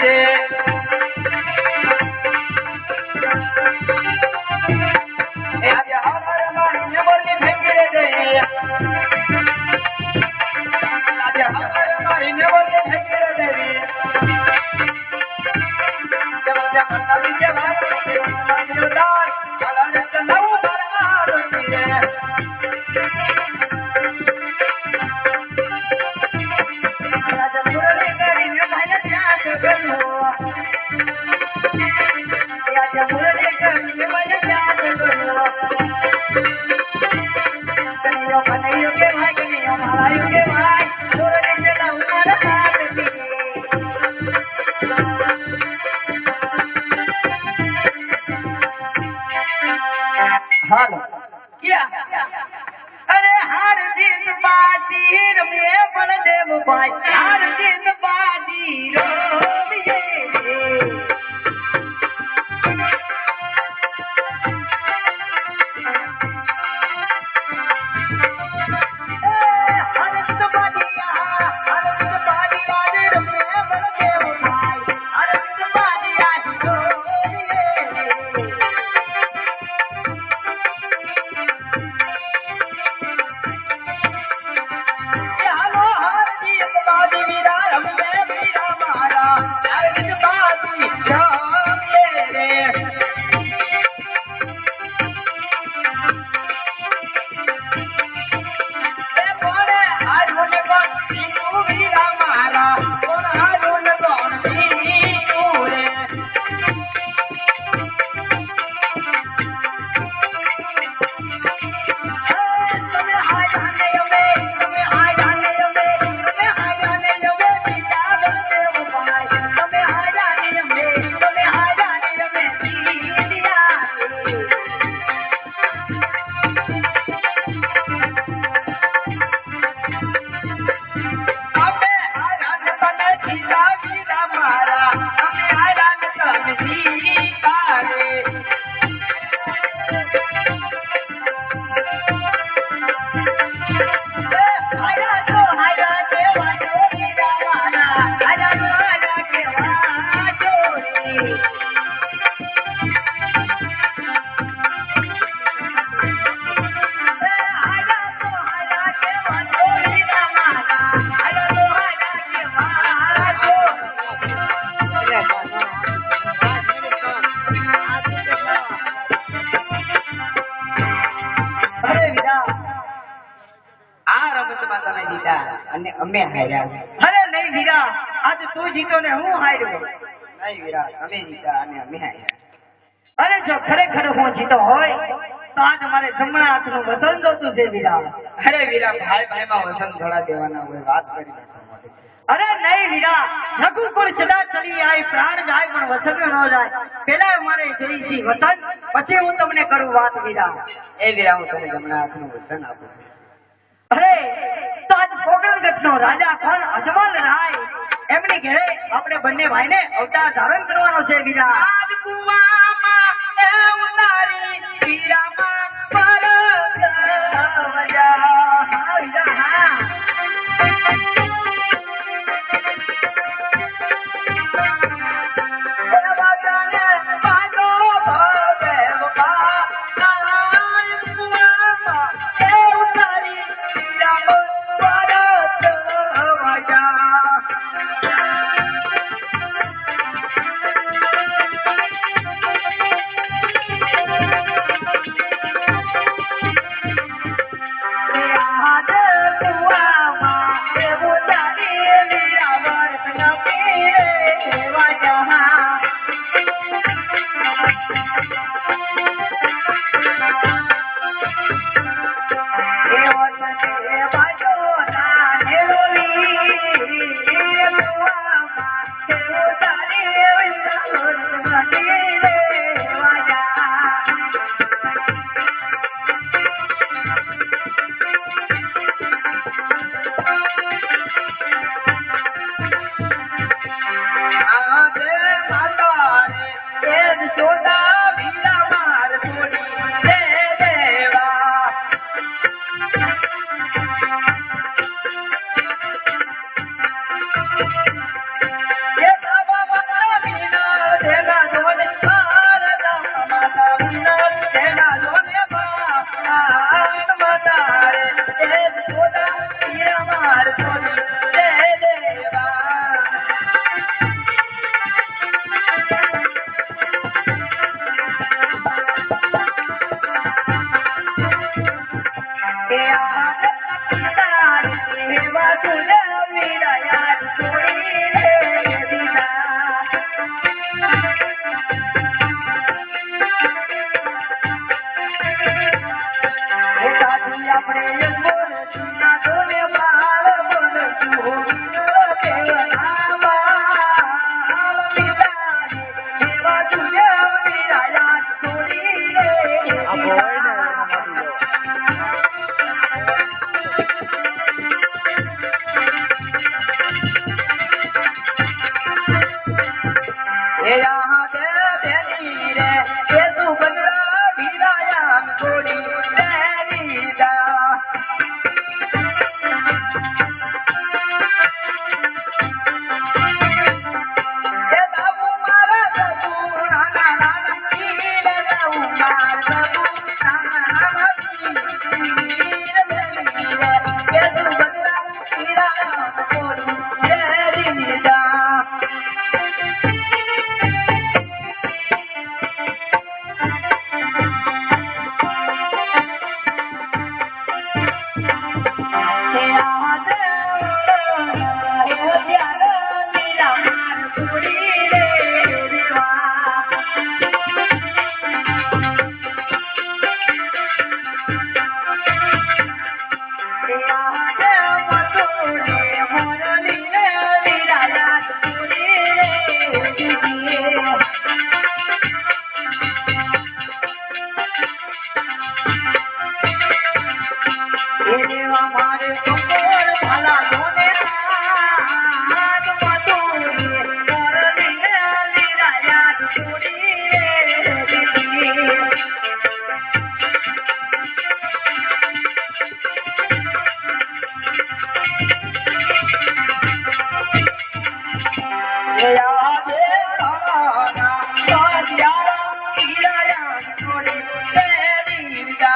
રે આજે હમર મારી ને બોલી ભેગી રે આજે હમર મારી ને બોલી ભેગી રે જબ જબ નબી કે ભાઈ ઉદાર અલર નવ બરકાર રે હાલો અરે હાર દિન બાજી રમે બળદેવ ભાઈ હાર દિન બાજી રમીએ અને અમે હાર્યા અરે નહીં વીરા આજ તું જીતો ને હું હાર્યો નહીં વીરા અમે જીતા અને અમે હાર્યા અરે જો ખરેખર હું જીતો હોય તો આજ મારે જમણા હાથનું વસન જોતું છે વીરા અરે વીરા ભાઈ ભાઈ માં વસન થોડા દેવાના હોય વાત કરી નાખો અરે નહીં વીરા રઘુકુળ ચડા ચડી આય પ્રાણ જાય પણ વસન ન જાય પેલા મારે જોઈશી વસન પછી હું તમને કરું વાત વીરા એ વીરા હું તમને જમણા હાથનું વસન આપું છું અરે તો આજ પોકરણગઢ નો રાજા કોણ અજમલ રાય એમની ઘરે આપણે બંને ભાઈને અવતાર ધારણ કરવાનો છે વીરા આજ કુવામાં એ ઉતારી વીરામાં પર હા વીરા હા એ આ એવા તુલા વીરા યાદ છોડી રે દીધા એ સાથી આપણે બોલ તુના તોને બાળ બોલ જોડી દેવના બાળ પિતાને એવા તુલા વીરા યાદ છોડી રે દીધા यहाँ के बेनी रे ये सुभद्रा विरायाम सोनी रीदा ये दाऊ मारा दाऊ नाना नाना कीर दाऊ मार दाऊ नाना नाना कीर ये सुभद्रा विरायाम सोनी रीदा हमारे सुपर भला होने आज मधुरी मुरली लीला याद छोड़ी रे दीदी याद राना याद लीला याद छोड़ी रे दीदा